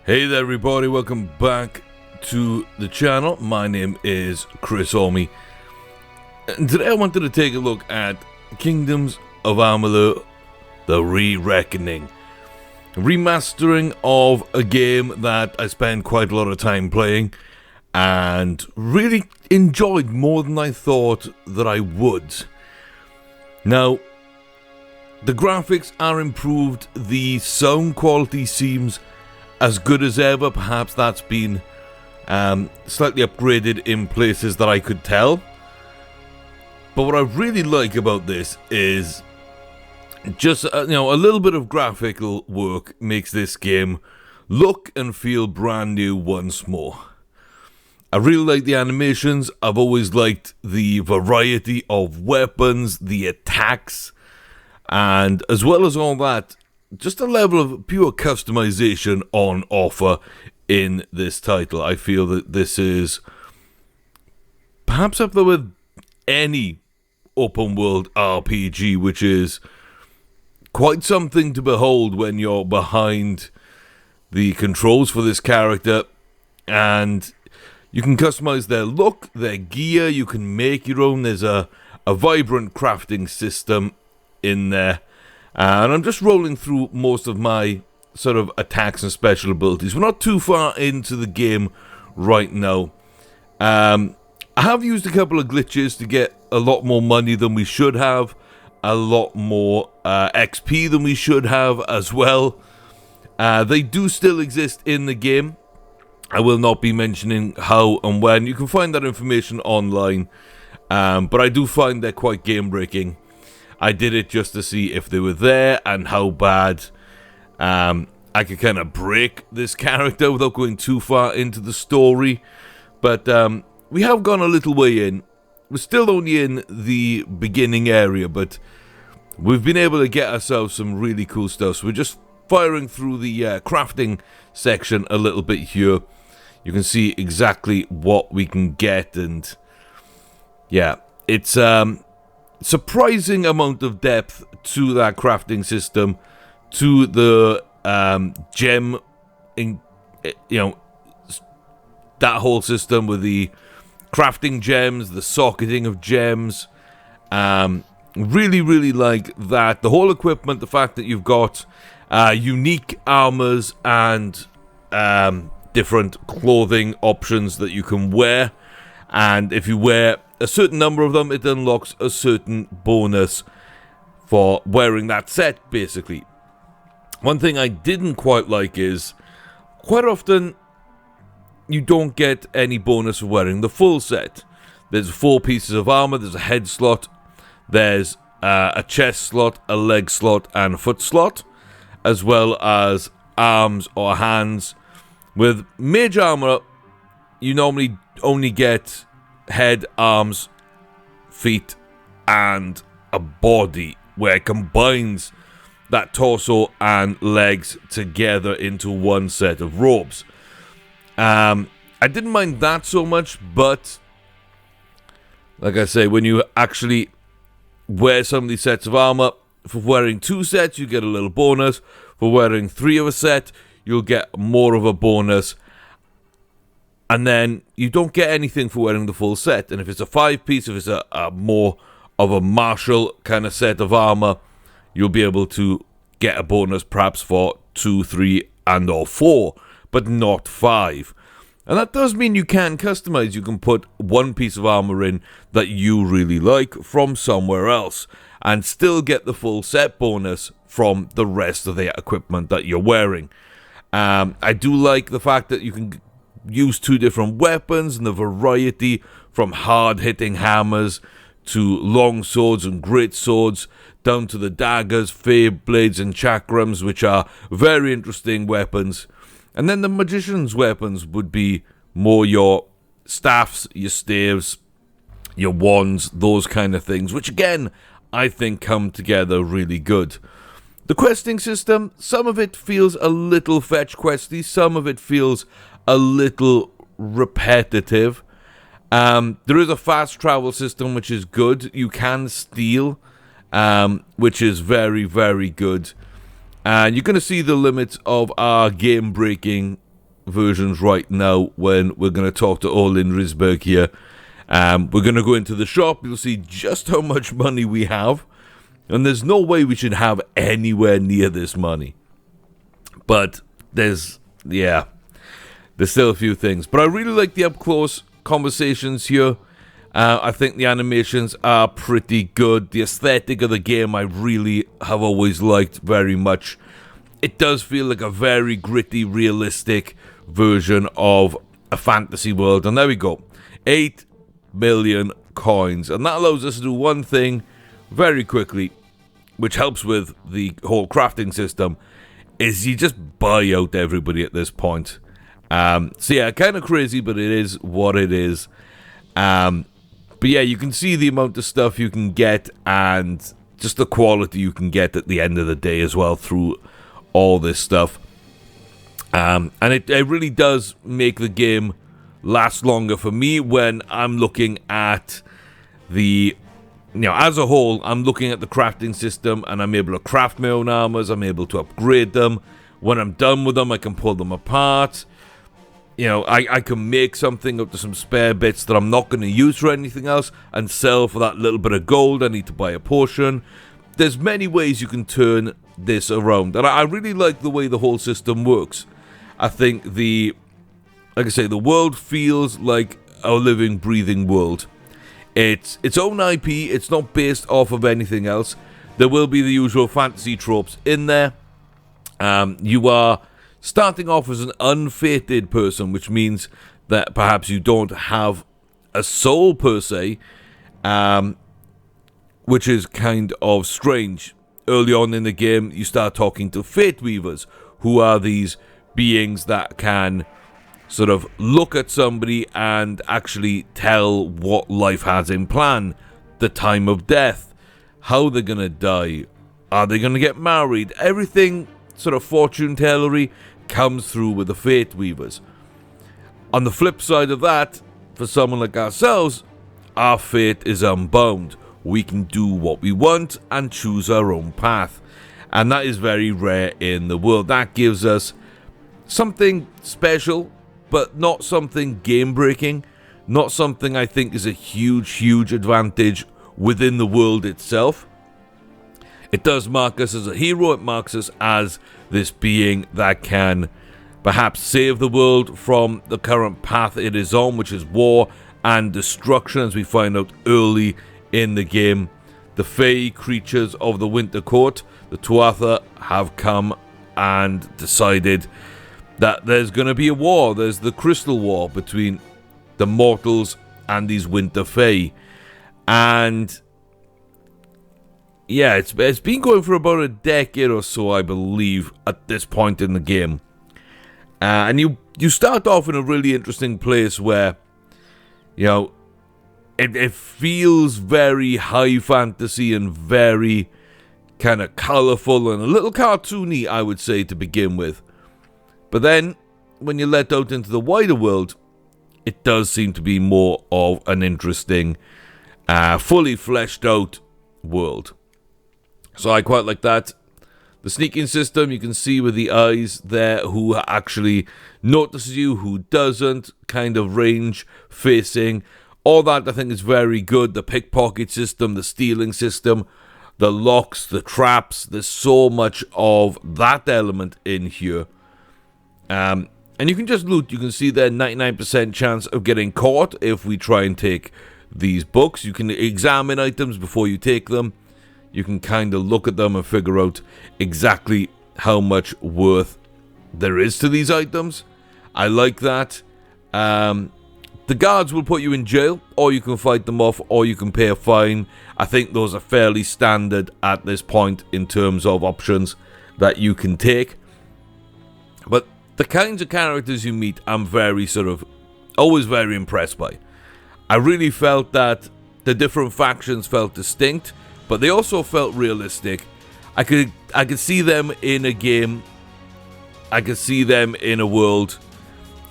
Hey there everybody, welcome back to the channel. My name is Chris Orme, and today I wanted to take a look at Kingdoms of Amalur, the Re-Reckoning. Remastering of a game that I spent quite a lot of time playing and really enjoyed more than I thought that I would. Now, the graphics are improved, the sound quality seems as good as ever. Perhaps that's been slightly upgraded in places that I could tell. But what I really like about this is just a little bit of graphical work makes this game look and feel brand new once more. I really like the animations. I've always liked the variety of weapons, the attacks, and as well as all that, just a level of pure customization on offer in this title. I feel that this is perhaps up there with any open world RPG, which is quite something to behold when you're behind the controls for this character. And you can customize their look, their gear, you can make your own. There's a vibrant crafting system in there. And I'm just rolling through most of my sort of attacks and special abilities. We're not too far into the game right now. I have used a couple of glitches to get a lot more money than we should have. A lot more XP than we should have as well. They do still exist in the game. I will not be mentioning how and when. You can find that information online. But I do find they're quite game-breaking. I did it just to see if they were there and how bad I could kind of break this character without going too far into the story. But we have gone a little way in. We're still only in the beginning area, but we've been able to get ourselves some really cool stuff. So we're just firing through the crafting section a little bit here. You can see exactly what we can get, and yeah, it's surprising amount of depth to that crafting system, to the gem, that whole system with the crafting gems, the socketing of gems. Really like that. The whole equipment, the fact that you've got unique armors and different clothing options that you can wear, and if you wear a certain number of them, it unlocks a certain bonus for wearing that set, basically. One thing I didn't quite like is, quite often, you don't get any bonus for wearing the full set. There's 4 pieces of armor, there's a head slot, there's a chest slot, a leg slot, and a foot slot, as well as arms or hands. With mage armor, you normally only get head, arms, feet, and a body, where it combines that torso and legs together into one set of robes. I didn't mind that so much, but like I say, when you actually wear some of these sets of armor, for wearing 2 sets, you get a little bonus. For wearing 3 of a set, you'll get more of a bonus. And then you don't get anything for wearing the full set. And if it's a 5-piece, if it's a more of a martial kind of set of armor, you'll be able to get a bonus perhaps for 2, 3, and or 4, but not 5. And that does mean you can customize. You can put 1 piece of armor in that you really like from somewhere else and still get the full set bonus from the rest of the equipment that you're wearing. I do like the fact that you can use 2 different weapons and the variety from hard-hitting hammers to long swords and great swords, down to the daggers, fae blades, and chakrams, which are very interesting weapons. And then the magician's weapons would be more your staffs, your staves, your wands, those kind of things, which again, I think come together really good. The questing system, some of it feels a little fetch questy, some of it feels a little repetitive. There is a fast travel system, which is good. You can steal, which is very, very good. And you're going to see the limits of our game-breaking versions right now when we're going to talk to Olin Risberg here. We're going to go into the shop. You'll see just how much money we have. And there's no way we should have anywhere near this money. But there's still a few things. But I really like the up-close conversations here. I think the animations are pretty good. The aesthetic of the game I really have always liked very much. It does feel like a very gritty, realistic version of a fantasy world. And there we go. 8 million coins. And that allows us to do one thing very quickly, which helps with the whole crafting system, is you just buy out everybody at this point. So yeah, kind of crazy, but it is what it is. But yeah, you can see the amount of stuff you can get and just the quality you can get at the end of the day as well through all this stuff. And it really does make the game last longer for me when I'm looking at the... as a whole, I'm looking at the crafting system and I'm able to craft my own armors, I'm able to upgrade them. When I'm done with them, I can pull them apart. I can make something up to some spare bits that I'm not going to use for anything else and sell for that little bit of gold. I need to buy a portion. There's many ways you can turn this around. And I really like the way the whole system works. I think like I say, the world feels like a living, breathing world. It's its own IP. It's not based off of anything else. There will be the usual fantasy tropes in there. You are starting off as an unfated person, which means that perhaps you don't have a soul per se, which is kind of strange. Early on in the game, you start talking to Fate Weavers, who are these beings that can sort of look at somebody and actually tell what life has in plan, the time of death, how they're going to die, are they going to get married, everything sort of fortune-tellery comes through with the Fate Weavers. On the flip side of that, for someone like ourselves, our fate is unbound. We can do what we want and choose our own path. And that is very rare in the world. That gives us something special, but not something game-breaking. Not something I think is a huge, huge advantage within the world itself. It does mark us as a hero. It marks us as this being that can perhaps save the world from the current path it is on, which is war and destruction, as we find out early in the game. The Fey creatures of the Winter Court, the Tuatha, have come and decided that there's going to be a war. There's the Crystal War between the mortals and these Winter Fey. And yeah, it's been going for about a decade or so, I believe, at this point in the game. And you start off in a really interesting place where, it feels very high fantasy and very kind of colourful and a little cartoony, I would say, to begin with. But then, when you're let out into the wider world, it does seem to be more of an interesting, fully fleshed out world. So I quite like that. The sneaking system, you can see with the eyes there who actually notices you, who doesn't, kind of range, facing. All that I think is very good. The pickpocket system, the stealing system, the locks, the traps. There's so much of that element in here. And you can just loot. You can see there 99% chance of getting caught if we try and take these books. You can examine items before you take them. You can kind of look at them and figure out exactly how much worth there is to these items. I like that. The guards will put you in jail, or you can fight them off, or you can pay a fine. I think those are fairly standard at this point in terms of options that you can take. But the kinds of characters you meet, I'm always very impressed by. I really felt that the different factions felt distinct, but they also felt realistic. I could see them in a game. I could see them in a world.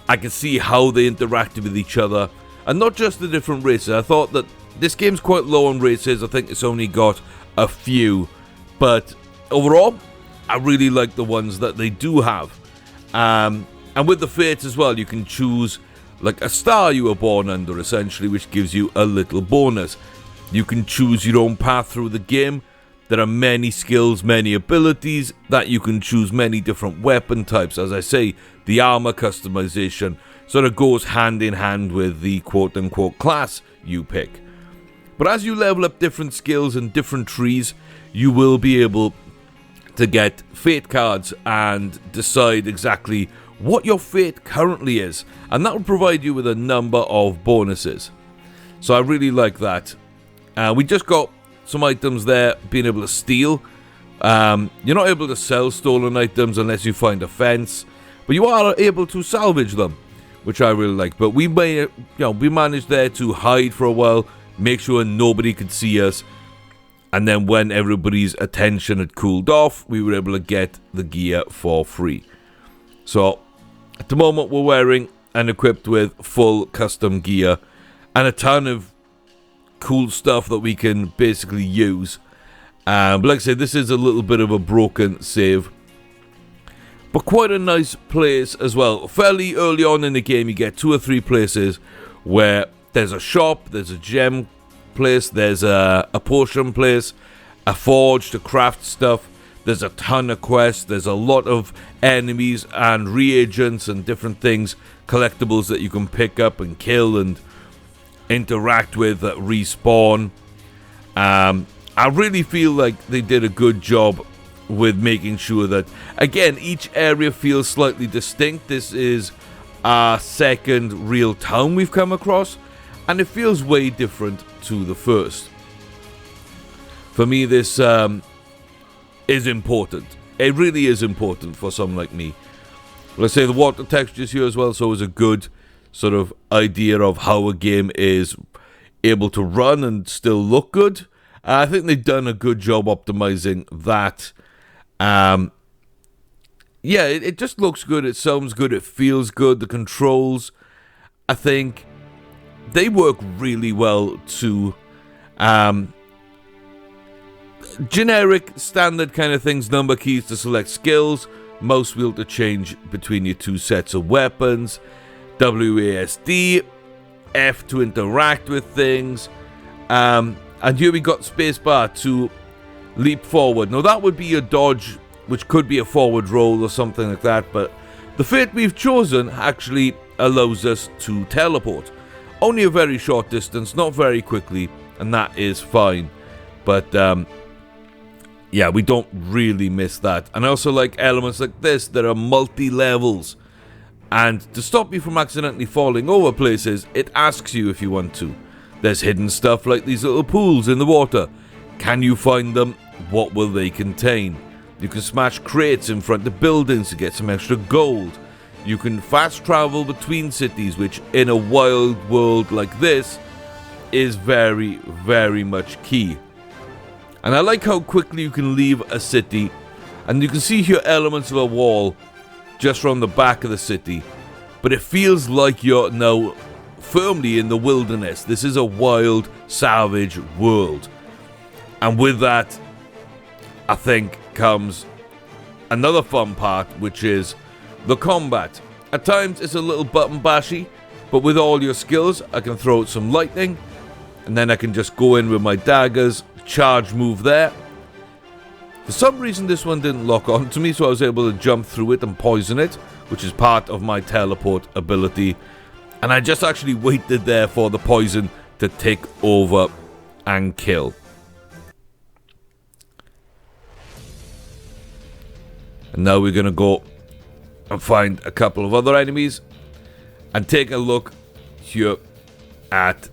I could see how they interacted with each other. And not just the different races. I thought that this game's quite low on races. I think it's only got a few. But overall, I really like the ones that they do have. And with the fates as well, you can choose like a star you were born under, essentially, which gives you a little bonus. You can choose your own path through the game. There are many skills, many abilities that you can choose, many different weapon types. As I say, the armor customization sort of goes hand in hand with the quote-unquote class you pick. But as you level up different skills and different trees, you will be able to get fate cards and decide exactly what your fate currently is. And that will provide you with a number of bonuses. So I really like that. We just got some items there being able to steal. You're not able to sell stolen items unless you find a fence, but you are able to salvage them, which I really like. But we managed there to hide for a while, make sure nobody could see us, and then when everybody's attention had cooled off, we were able to get the gear for free. So at the moment we're wearing and equipped with full custom gear and a ton of cool stuff that we can basically use. But like I said, this is a little bit of a broken save, but quite a nice place as well. Fairly early on in the game, you get 2 or 3 places where there's a shop, there's a gem place, there's a potion place, a forge to craft stuff. There's a ton of quests, there's a lot of enemies and reagents and different things, collectibles that you can pick up and kill and interact with that respawn. I really feel like they did a good job with making sure that, again, each area feels slightly distinct. This is our second real town we've come across, and it feels way different to the first. For me, this is important. It really is important for someone like me. Let's say the water textures here as well, so it's a good sort of idea of how a game is able to run and still look good. I think they've done a good job optimizing that. Yeah, it just looks good, it sounds good, it feels good. The controls, I think they work really well too. Generic, standard kind of things, number keys to select skills, mouse wheel to change between your 2 sets of weapons, WASD, F to interact with things, and here we got spacebar to leap forward. Now that would be your dodge, which could be a forward roll or something like that, but the fate we've chosen actually allows us to teleport. Only a very short distance, not very quickly, and that is fine. But yeah, we don't really miss that. And I also like elements like this that are multi-levels. And to stop you from accidentally falling over places, it asks you if you want to. There's hidden stuff like these little pools in the water. Can you find them? What will they contain? You can smash crates in front of buildings to get some extra gold. You can fast travel between cities, which in a wild world like this is very, very much key. And I like how quickly you can leave a city, and you can see here elements of a wall just from the back of the city, but it feels like you're now firmly in the wilderness. This is a wild, savage world. And with that, I think, comes another fun part, which is the combat. At times it's a little button bashy, but with all your skills, I can throw out some lightning, and then I can just go in with my daggers, charge move there. For some reason this one didn't lock on to me, so I was able to jump through it and poison it, which is part of my teleport ability. And I just actually waited there for the poison to take over and kill. And now we're going to go and find a couple of other enemies and take a look here at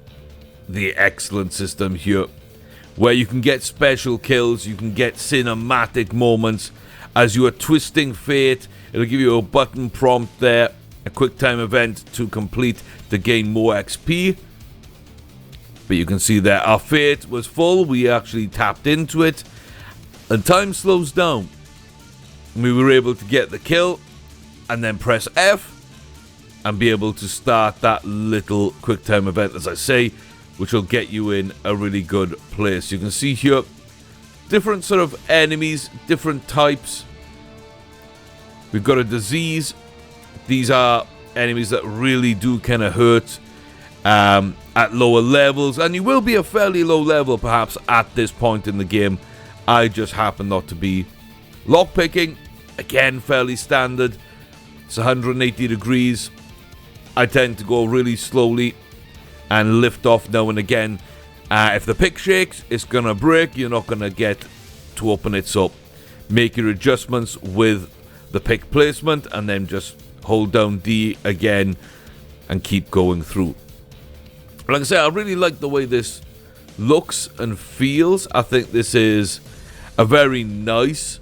the excellent system here, where you can get special kills, you can get cinematic moments as you are twisting fate. It'll give you a button prompt there, a quick time event to complete to gain more XP. But you can see that our fate was full, we actually tapped into it, and time slows down. We were able to get the kill and then press F and be able to start that little quick time event, as I say, which will get you in a really good place. You can see here different sort of enemies, different types. We've got a disease, these are enemies that really do kind of hurt at lower levels, and you will be a fairly low level perhaps at this point in the game. I just happen not to be. Lockpicking, again, fairly standard. It's 180 degrees. I tend to go really slowly and lift off now and again. If the pick shakes, it's going to break. You're not going to get to open it, so make your adjustments with the pick placement and then just hold down D again and keep going through. Like I say, I really like the way this looks and feels. I think this is a very nice,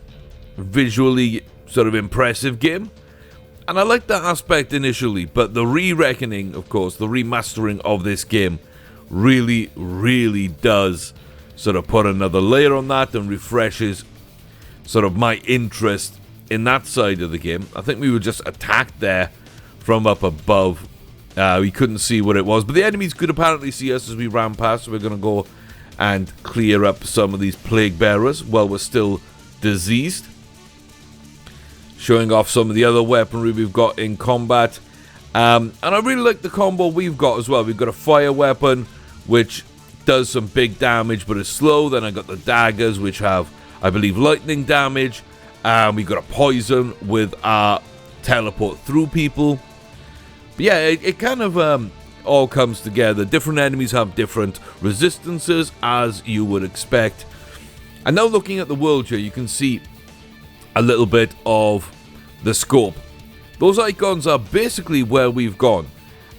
visually sort of impressive game. And I like that aspect initially, but the re-reckoning, of course, the remastering of this game really, really does sort of put another layer on that and refreshes sort of my interest in that side of the game. I think we were just attacked there from up above. We couldn't see what it was, but the enemies could apparently see us as we ran past, so we're going to go and clear up some of these plague bearers while we're still diseased. Showing off some of the other weaponry we've got in combat. And I really like the combo we've got as well. We've got a fire weapon, which does some big damage, but is slow. Then I got the daggers, which have, I believe, lightning damage. We've got a poison with our teleport through people. But yeah, it kind of all comes together. Different enemies have different resistances, as you would expect. And now looking at the world here, you can see a little bit of the scope. Those icons are basically where we've gone.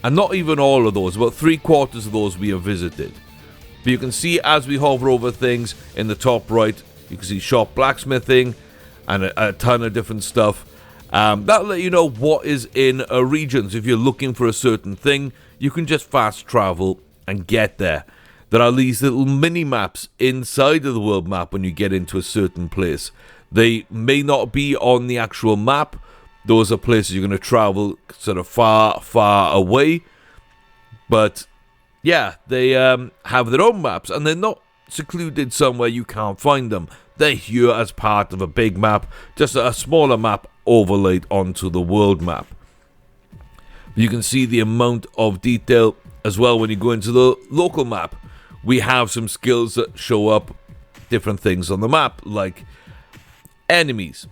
And not even all of those, about 3/4 of those we have visited. But you can see as we hover over things in the top right, you can see shop blacksmithing and a ton of different stuff. That'll let you know what is in a region. So if you're looking for a certain thing, you can just fast travel and get there. There are these little mini maps inside of the world map when you get into a certain place. They may not be on the actual map. Those are places you're going to travel sort of far, far away. But yeah, they have their own maps, and they're not secluded somewhere you can't find them. They're here as part of a big map, just a smaller map overlaid onto the world map. You can see the amount of detail as well when you go into the local map. We have some skills that show up different things on the map, like enemies,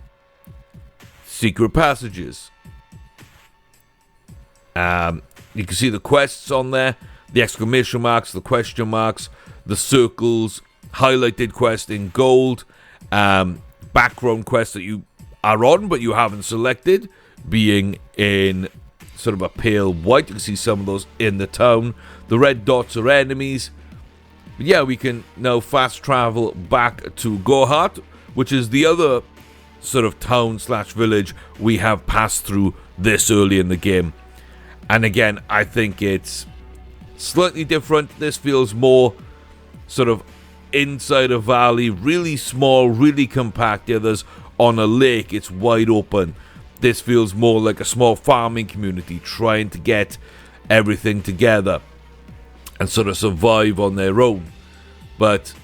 secret passages. You can see the quests on there, the exclamation marks, the question marks, the circles, highlighted quest in gold, background quests that you are on but you haven't selected being in sort of a pale white. You can see some of those in the town. The red dots are enemies. But yeah, we can now fast travel back to Gohart, which is the other sort of town slash village we have passed through this early in the game. And again, I think it's slightly different. This feels more sort of inside a valley, really small, really compact. The others on a lake, it's wide open. This feels more like a small farming community trying to get everything together and sort of survive on their own. But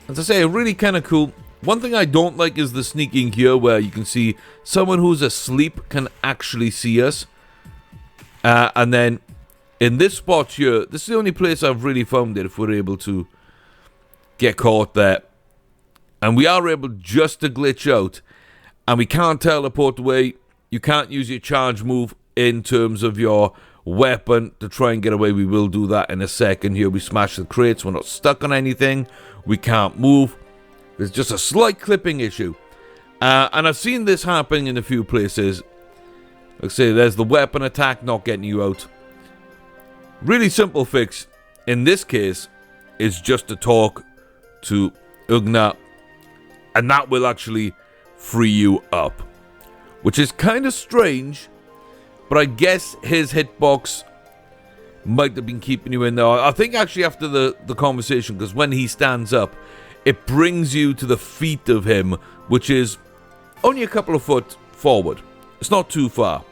as I say, really kind of cool. One thing I don't like is the sneaking here, where you can see someone who's asleep can actually see us. And then in this spot here, this is the only place I've really found it if we're able to get caught there. And we are able just to glitch out. And we can't teleport away. You can't use your charge move in terms of your weapon to try and get away. We will do that in a second. Here we smash the crates. We're not stuck on anything. We can't move. There's just a slight clipping issue. And I've seen this happen in a few places. Like I say, there's the weapon attack not getting you out. Really simple fix in this case is just to talk to Ugna, and that will actually free you up. Which is kind of strange, but I guess his hitbox might have been keeping you in there. I think actually after the conversation, because when he stands up, it brings you to the feet of him, which is only a couple of foot forward. It's not too far.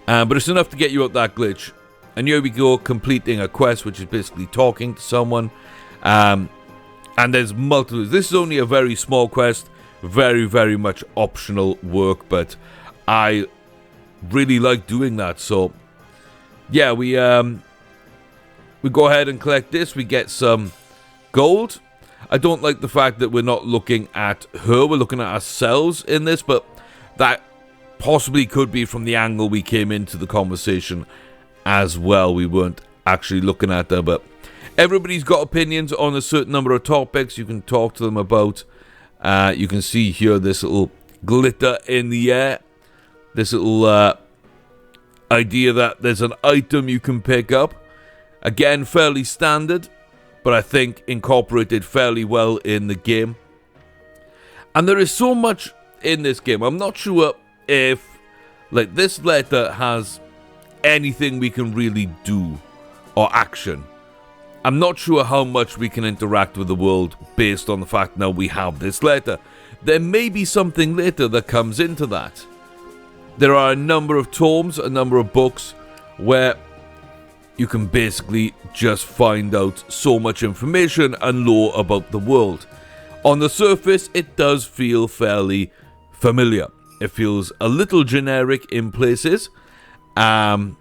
But it's enough to get you out that glitch. And here we go, completing a quest, which is basically talking to someone. And there's multiple. This is only a very small quest. Very, very much optional work, but I really like doing that. So yeah, we go ahead and collect this. We get some gold. I don't like the fact that we're not looking at her, we're looking at ourselves in this, but that possibly could be from the angle we came into the conversation as well. We weren't actually looking at her, but everybody's got opinions on a certain number of topics you can talk to them about. You can see here this little glitter in the air, this little idea that there's an item you can pick up. Again, fairly standard, but I think incorporated fairly well in the game. And there is so much in this game. I'm not sure if, like, this letter has anything we can really do or action. I'm not sure how much we can interact with the world based on the fact now we have this letter. There may be something later that comes into that. There are a number of tomes, a number of books where you can basically just find out so much information and lore about the world. On the surface, it does feel fairly familiar. It feels a little generic in places. The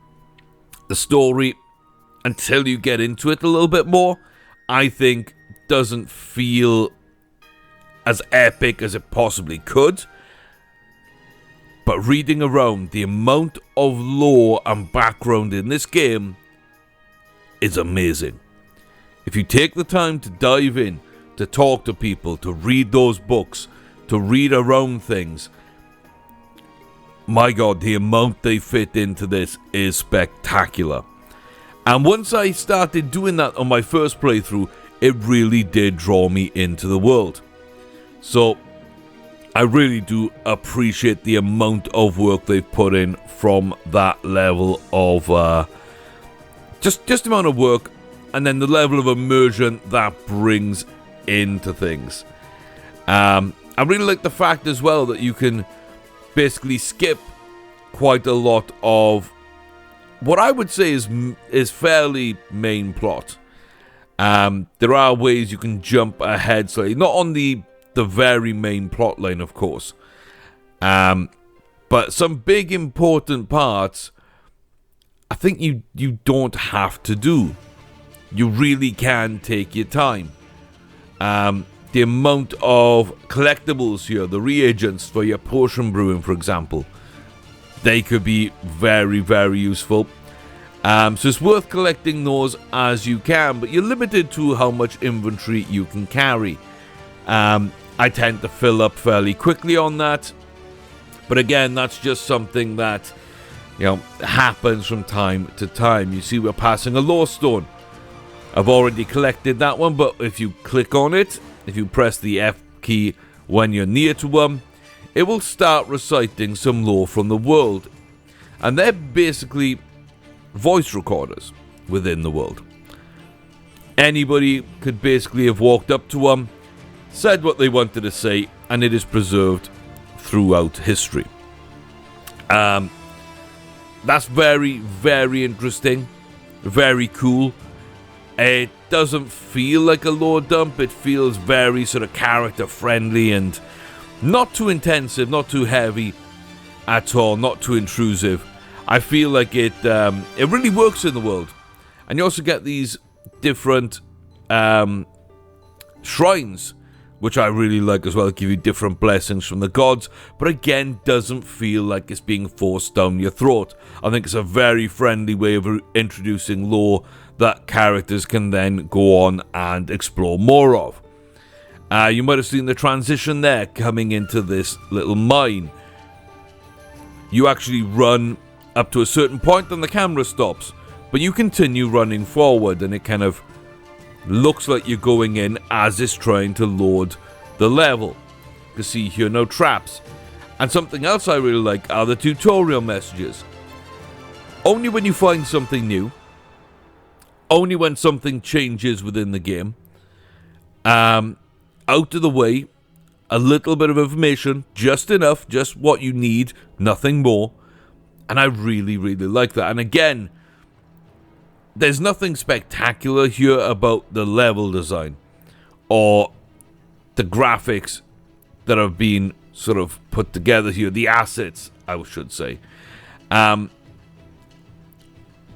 story, until you get into it a little bit more, I think doesn't feel as epic as it possibly could. But reading around, the amount of lore and background in this game is amazing. If you take the time to dive in, to talk to people, to read those books, to read around things, my god, the amount they fit into this is spectacular. And once I started doing that on my first playthrough, it really did draw me into the world. So I really do appreciate the amount of work they've put in from that level of just amount of work, and then the level of immersion that brings into things. I really like the fact as well that you can basically skip quite a lot of what I would say is fairly main plot. There are ways you can jump ahead slightly, not on the very main plot line, of course, but some big important parts I think you don't have to do. You really can take your time. The amount of collectibles here, the reagents for your potion brewing, for example, they could be very, very useful. So it's worth collecting those as you can, but you're limited to how much inventory you can carry. I tend to fill up fairly quickly on that, but again, that's just something that, you know, happens from time to time. You see we're passing a lore stone. I've already collected that one, but if you click on it, if you press the F key when you're near to one, it will start reciting some lore from the world. And they're basically voice recorders within the world. Anybody could basically have walked up to one, said what they wanted to say, and it is preserved throughout history. That's very, very interesting, very cool. It doesn't feel like a lore dump. It feels very sort of character friendly and not too intensive, not too heavy at all, not too intrusive. I feel like it really works in the world. And you also get these different shrines, which I really like as well, give you different blessings from the gods, but again, doesn't feel like it's being forced down your throat. I think it's a very friendly way of introducing lore that characters can then go on and explore more of. You might have seen the transition there coming into this little mine. You actually run up to a certain point and the camera stops, but you continue running forward and it kind of looks like you're going in as it's trying to load the level. You can see here no traps. And something else I really like are the tutorial messages. Only when you find something new, only when something changes within the game, out of the way, a little bit of information, just enough, just what you need, nothing more. And I really, really like that. And again, there's nothing spectacular here about the level design or the graphics that have been sort of put together here, the assets, I should say. But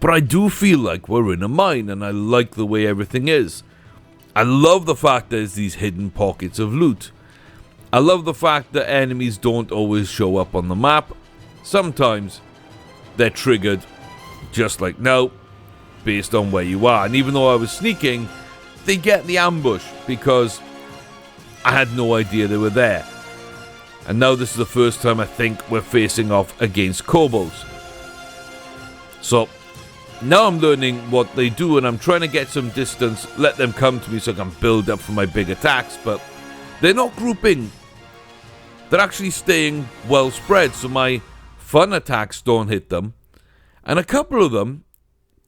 I do feel like we're in a mine, and I like the way everything is. I love the fact there's these hidden pockets of loot. I love the fact that enemies don't always show up on the map. Sometimes they're triggered just like now, based on where you are. And even though I was sneaking, they get the ambush because I had no idea they were there. And now this is the first time I think we're facing off against Kobolds. So now I'm learning what they do, and I'm trying to get some distance, let them come to me so I can build up for my big attacks, but they're not grouping. They're actually staying well spread, so my fun attacks don't hit them. And a couple of them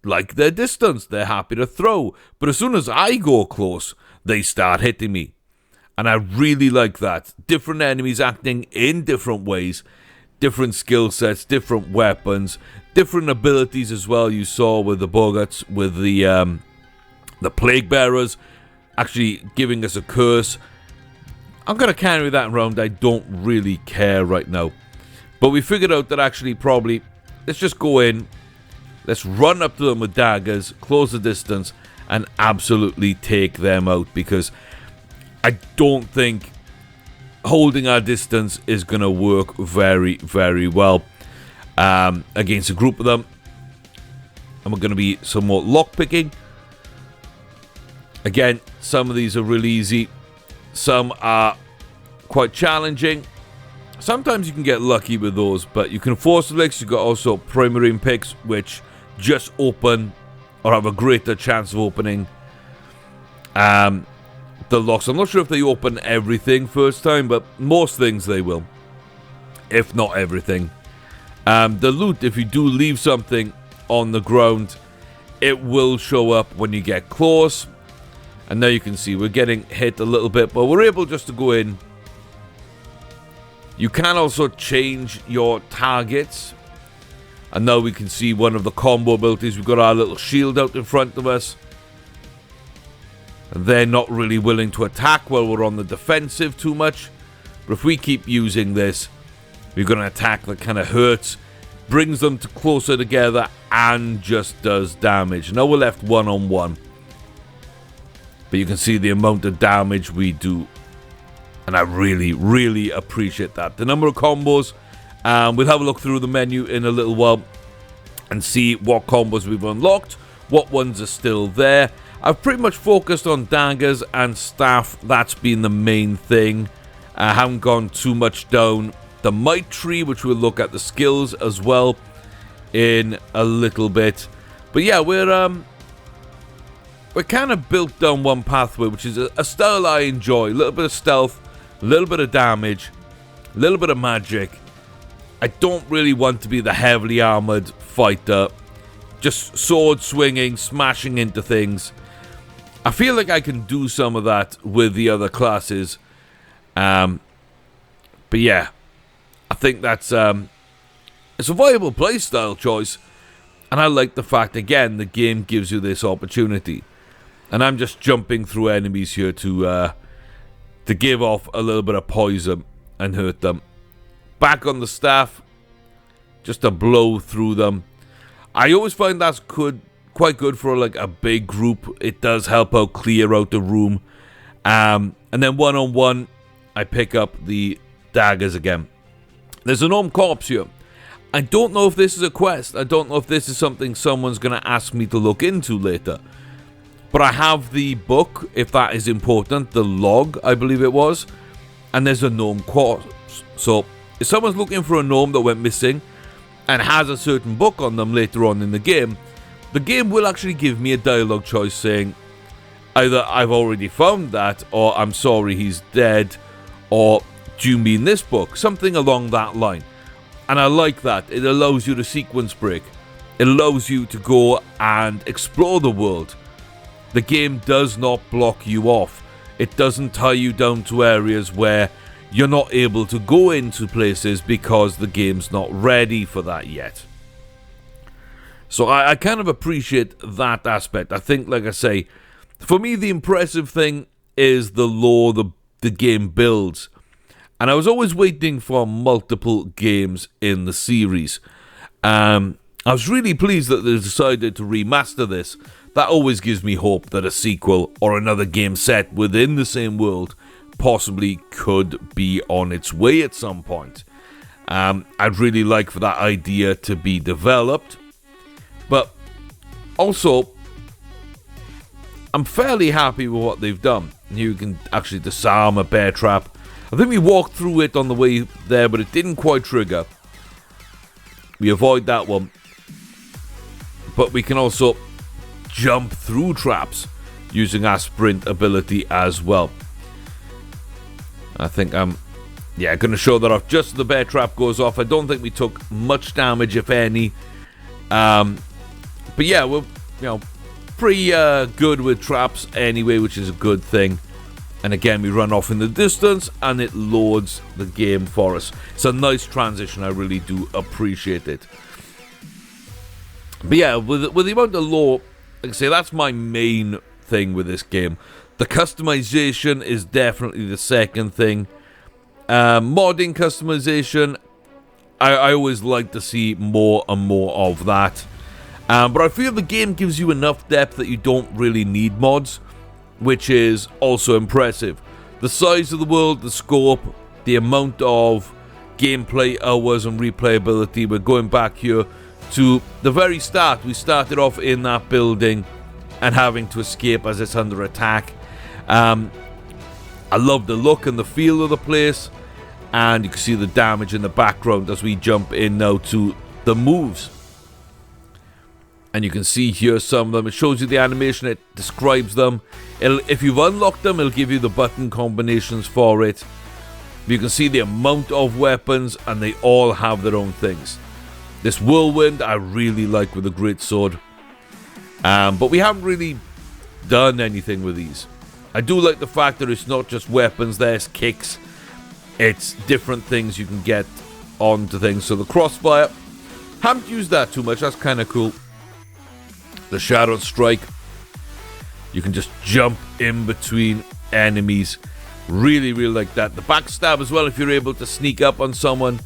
like their distance. They're happy to throw. But as soon as I go close, they start hitting me. And I really like that. Different enemies acting in different ways. Different skill sets, different weapons, different abilities as well. You saw with the Boggarts, with the Plague Bearers, actually giving us a curse. I'm going to carry that around. I don't really care right now. But we figured out that actually probably, let's just go in. Let's run up to them with daggers, close the distance, and absolutely take them out. Because I don't think holding our distance is going to work very, very well against a group of them. And we're going to be somewhat lockpicking. Again, some of these are really easy. Some are quite challenging. Sometimes you can get lucky with those, but you can force licks. You've got also primary picks, which just open or have a greater chance of opening the locks. I'm not sure if they open everything first time, but most things they will, if not everything. The loot, if you do leave something on the ground, it will show up when you get close. And now you can see we're getting hit a little bit, but we're able just to go in. You can also change your targets. And now we can see one of the combo abilities. We've got our little shield out in front of us. And they're not really willing to attack while we're on the defensive too much. But if we keep using this, we're going to attack that kind of hurts, brings them closer together, and just does damage. Now we're left one-on-one. But you can see the amount of damage we do. And I really, really appreciate that. The number of combos, we'll have a look through the menu in a little while and see what combos we've unlocked, what ones are still there. I've pretty much focused on daggers and staff. That's been the main thing. I haven't gone too much down the might tree, which we'll look at the skills as well in a little bit. But yeah, we're kind of built down one pathway, which is a style I enjoy. A little bit of stealth, a little bit of damage, a little bit of magic. I don't really want to be the heavily armored fighter, just sword swinging, smashing into things. I feel like I can do some of that with the other classes. But yeah, I think that's it's a viable playstyle choice. And I like the fact, again, the game gives you this opportunity. And I'm just jumping through enemies here to give off a little bit of poison and hurt them. Back on the staff, just to blow through them. I always find that's quite good for like a big group. It does help out clear out the room. And then one-on-one, I pick up the daggers again. There's an gnome corpse here. I don't know if this is a quest. I don't know if this is something someone's going to ask me to look into later. But I have the book, if that is important. The log, I believe it was. And there's a gnome corpse. So if someone's looking for a gnome that went missing and has a certain book on them later on in the game will actually give me a dialogue choice saying either I've already found that, or I'm sorry he's dead, or do you mean this book? Something along that line. And I like that. It allows you to sequence break. It allows you to go and explore the world. The game does not block you off. It doesn't tie you down to areas where you're not able to go into places because the game's not ready for that yet. So I kind of appreciate that aspect. I think, like I say, for me the impressive thing is the lore the game builds. And I was always waiting for multiple games in the series. I was really pleased that they decided to remaster this. That always gives me hope that a sequel or another game set within the same world possibly could be on its way at some point. I'd really like for that idea to be developed. But also, I'm fairly happy with what they've done. You can actually disarm a bear trap. I think we walked through it on the way there, but it didn't quite trigger. We avoid that one. But we can also jump through traps using our sprint ability as well. I think I'm going to show that off just as the bear trap goes off. I don't think we took much damage, if any. But yeah, we're pretty good with traps anyway, which is a good thing. And again, we run off in the distance and it loads the game for us. It's a nice transition. I really do appreciate it. But yeah, with the amount of lore, like I say, that's my main thing with this game. The customization is definitely the second thing. Modding customization, I always like to see more and more of that. But I feel the game gives you enough depth that you don't really need mods, which is also impressive. The size of the world, the scope, the amount of gameplay hours and replayability. We're going back here to the very start. We started off in that building and having to escape as it's under attack. I love the look and the feel of the place, and you can see the damage in the background as we jump in now to the moves. And you can see here some of them. It shows you the animation, it describes them. If you've unlocked them, it'll give you the button combinations for it. You can see the amount of weapons, and they all have their own things. This whirlwind I really like with the greatsword. But we haven't really done anything with these. I do like the fact that it's not just weapons, there's kicks. It's different things you can get onto things. So the crossfire, haven't used that too much, that's kind of cool. The shadow strike, you can just jump in between enemies. Really, really like that. The backstab as well, if you're able to sneak up on someone.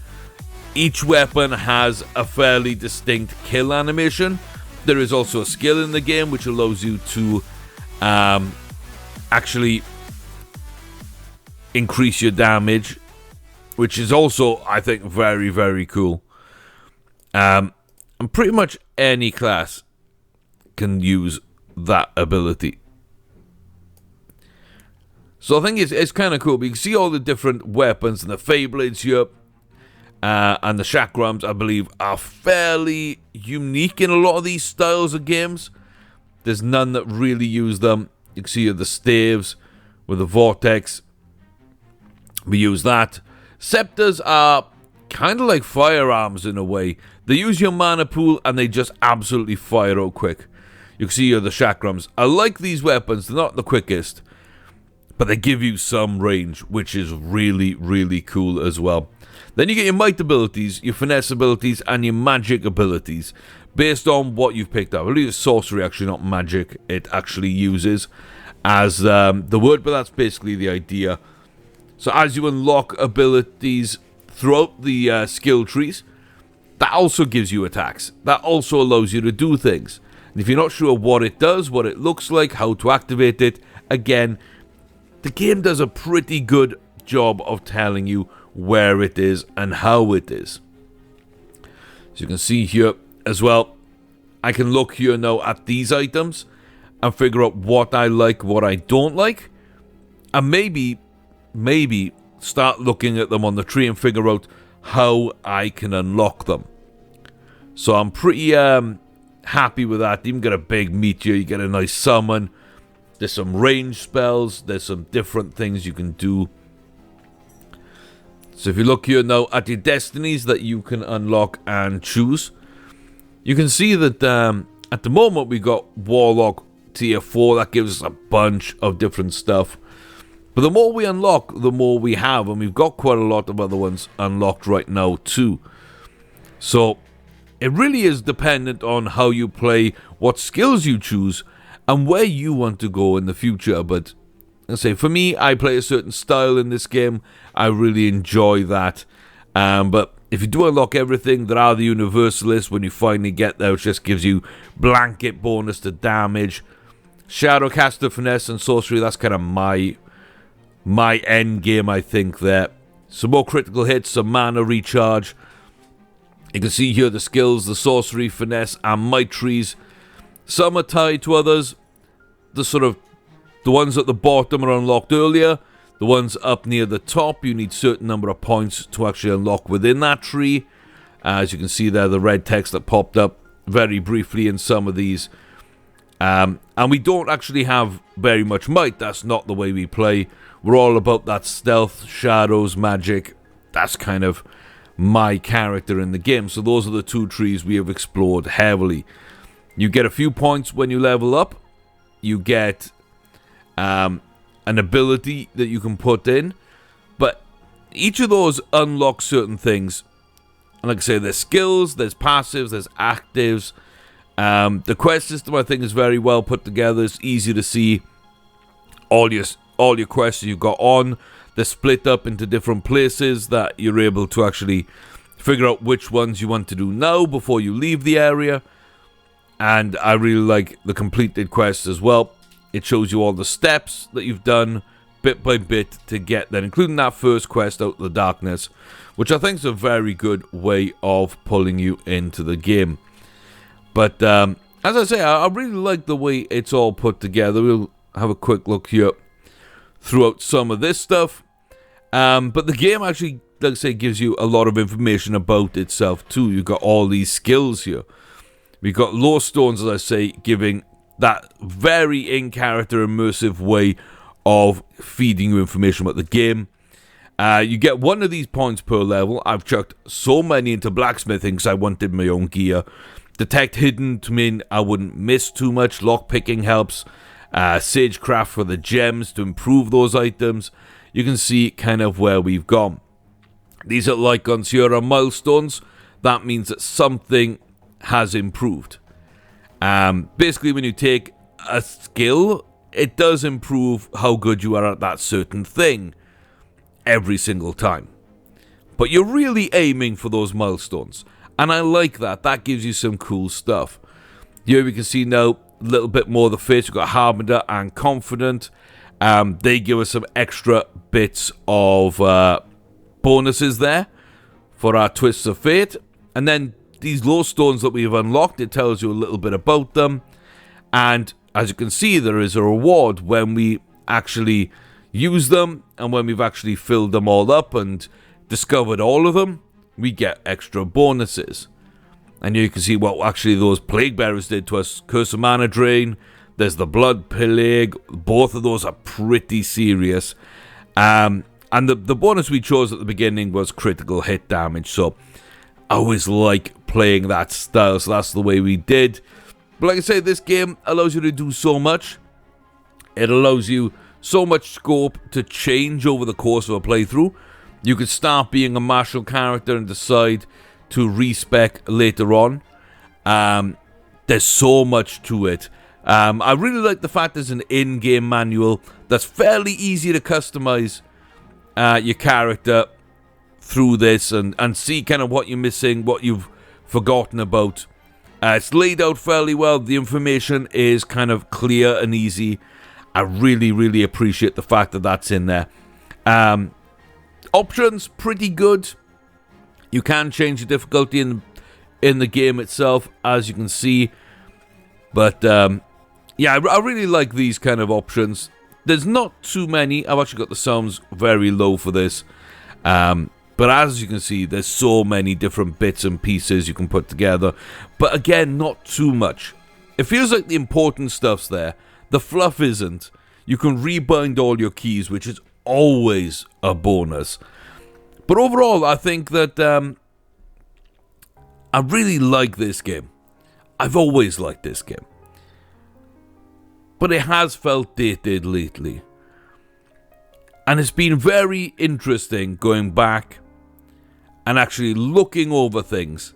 Each weapon has a fairly distinct kill animation. There is also a skill in the game which allows you to actually increase your damage, which is also, I think, very, very cool. And pretty much any class can use that ability. So I think it's kind of cool. But you can see all the different weapons and the Feyblades here. And the Chakrams, I believe, are fairly unique in a lot of these styles of games. There's none that really use them. You can see the staves with the vortex. We use that. Scepters are kind of like firearms in a way. They use your mana pool and they just absolutely fire out quick. You can see here the Chakrams. I like these weapons. They're not the quickest, but they give you some range, which is really, really cool as well. Then you get your might abilities, your finesse abilities, and your magic abilities, based on what you've picked up. I believe it's sorcery, actually, not magic. It actually uses as the word, but that's basically the idea. So as you unlock abilities throughout the skill trees, that also gives you attacks. That also allows you to do things. And if you're not sure what it does, what it looks like, how to activate it, again, the game does a pretty good job of telling you where it is and how it is. So you can see here as well, I can look here now at these items and figure out what I like, what I don't like, and maybe start looking at them on the tree and figure out how I can unlock them. So I'm pretty happy with that. You even get a big meteor, you get a nice summon, there's some range spells, there's some different things you can do. So if you look here now at your destinies that you can unlock and choose, you can see that at the moment we got Warlock tier 4. That gives us a bunch of different stuff. But the more we unlock, the more we have. And we've got quite a lot of other ones unlocked right now too. So it really is dependent on how you play, what skills you choose, and where you want to go in the future. But I say, for me, I play a certain style in this game. I really enjoy that. But If you do unlock everything, there are the universalists. When you finally get there, it just gives you blanket bonus to damage. Shadowcaster, finesse, and sorcery, that's kind of my end game, I think, there. Some more critical hits, some mana recharge. You can see here the skills, the sorcery, finesse, and might trees. Some are tied to others. The ones at the bottom are unlocked earlier. The ones up near the top, you need a certain number of points to actually unlock within that tree. As you can see there, the red text that popped up very briefly in some of these. And we don't actually have very much might. That's not the way we play. We're all about that stealth, shadows, magic. That's kind of my character in the game. So those are the two trees we have explored heavily. You get a few points when you level up. You get an ability that you can put in. But each of those unlocks certain things. And like I say, there's skills, there's passives, there's actives. The quest system, I think, is very well put together. It's easy to see all your quests you've got on. They're split up into different places that you're able to actually figure out which ones you want to do now before you leave the area. And I really like the completed quests as well. It shows you all the steps that you've done bit by bit to get there, including that first quest out of the darkness, which I think is a very good way of pulling you into the game. But as I say, I really like the way it's all put together. We'll have a quick look here throughout some of this stuff. But the game actually, like I say, gives you a lot of information about itself too. You've got all these skills here. We've got lore stones, as I say, giving that very in-character immersive way of feeding you information about the game. You get one of these points per level. I've chucked so many into blacksmithing because I wanted my own gear. Detect hidden to mean I wouldn't miss too much. Lockpicking helps. Sagecraft for the gems to improve those items. You can see kind of where we've gone. These are icons here are milestones. That means that something has improved. Basically, when you take a skill, it does improve how good you are at that certain thing every single time. But you're really aiming for those milestones. And I like that. That gives you some cool stuff. Here we can see now a little bit more of the fates. We've got Harbinger and Confident. They give us some extra bits of bonuses there for our Twists of Fate. And then these lore stones that we have unlocked, it tells you a little bit about them. And as you can see, there is a reward when we actually use them. And when we've actually filled them all up and discovered all of them, we get extra bonuses. And you can see what actually those Plague Bearers did to us. Curse of Mana Drain. There's the Blood Plague. Both of those are pretty serious. And the bonus we chose at the beginning was critical hit damage. So I always like playing that style. So that's the way we did. But like I say, this game allows you to do so much. It allows you so much scope to change over the course of a playthrough. You could start being a martial character and decide to respec later on. There's so much to it. I really like the fact there's an in-game manual that's fairly easy to customize your character through this and see kind of what you're missing, what you've forgotten about. It's laid out fairly well. The information is kind of clear and easy. I really, really appreciate the fact that that's in there. Options, pretty good. You can change the difficulty in the game itself, as you can see. But, yeah, I really like these kind of options. There's not too many. I've actually got the sounds very low for this. But as you can see, there's so many different bits and pieces you can put together. But again, not too much. It feels like the important stuff's there. The fluff isn't. You can rebind all your keys, which is always a bonus. But overall, I think that I really like this game. I've always liked this game. But it has felt dated lately. And it's been very interesting going back and actually looking over things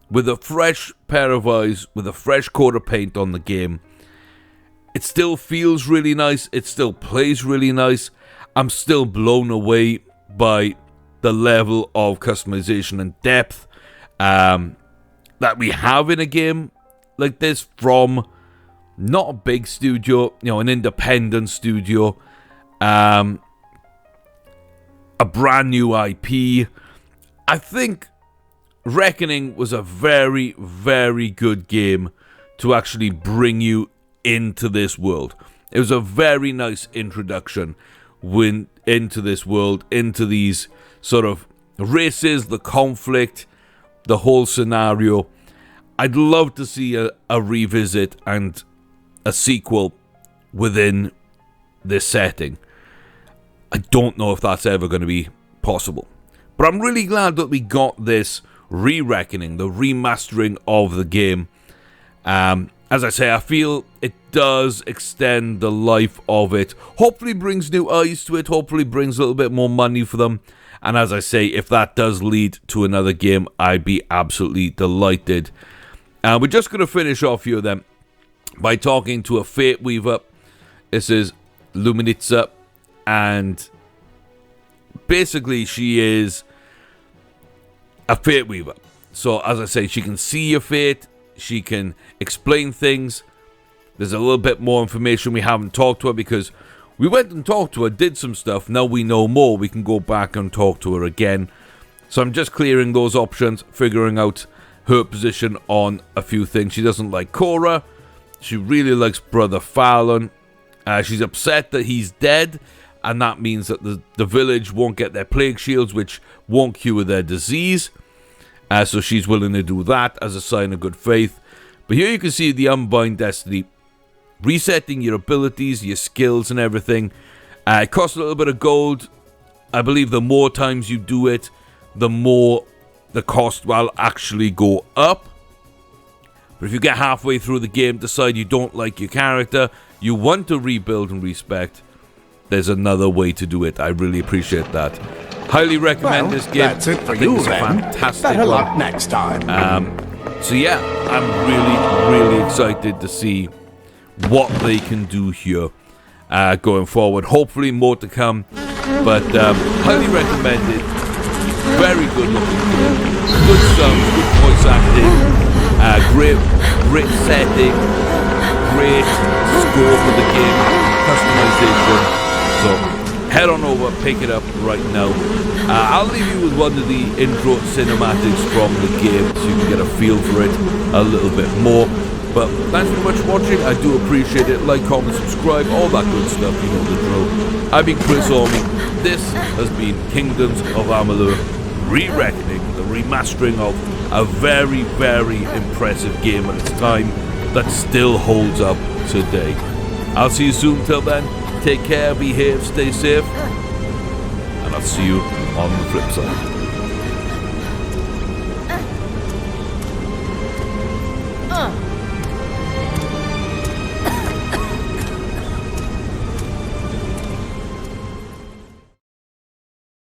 with a fresh pair of eyes, with a fresh coat of paint on the game. It still feels really nice. It still plays really nice. I'm still blown away by the level of customization and depth that we have in a game like this from not a big studio, an independent studio, a brand new IP. I think Reckoning was a very, very good game to actually bring you into this world. It was a very nice introduction into this world, into these sort of races, the conflict, the whole scenario. I'd love to see a revisit and a sequel within this setting. I don't know if that's ever going to be possible. But I'm really glad that we got this re-reckoning, the remastering of the game. As I say, I feel it does extend the life of it. Hopefully brings new eyes to it. Hopefully brings a little bit more money for them. And as I say, if that does lead to another game, I'd be absolutely delighted. We're just going to finish off here then by talking to a Fate Weaver. This is Luminitza. And basically she is a Fate Weaver. So as I say, she can see your fate. She can explain things. There's a little bit more information we haven't talked to her because we went and talked to her, did some stuff. Now we know more. We can go back and talk to her again. So I'm just clearing those options, figuring out her position on a few things. She doesn't like Cora. She really likes Brother Fallon. She's upset that he's dead, and that means that the village won't get their plague shields, which won't cure their disease. So she's willing to do that as a sign of good faith. But here you can see the Unbind Destiny. Resetting your abilities, your skills and everything. It costs a little bit of gold. I believe the more times you do it, the more the cost will actually go up. But if you get halfway through the game, decide you don't like your character, you want to rebuild and respect, there's another way to do it. I really appreciate that. Highly recommend this game. That's it for you then. Fantastic. Better luck next time. So yeah, I'm really, really excited to see what they can do here going forward. Hopefully more to come, but highly recommended. Very good looking game. Good sounds, good voice acting, great setting, great scope of the game, customization. So head on over, pick it up right now. I'll leave you with one of the intro cinematics from the game so you can get a feel for it a little bit more. But thanks very much for watching. I do appreciate it. Like, comment, subscribe, all that good stuff. You know the drill. I've been Chris Orme. This has been Kingdoms of Amalur Re-Reckoning, the remastering of a very, very impressive game at its time that still holds up today. I'll see you soon. Till then, take care, behave, stay safe, and I'll see you on the flip side.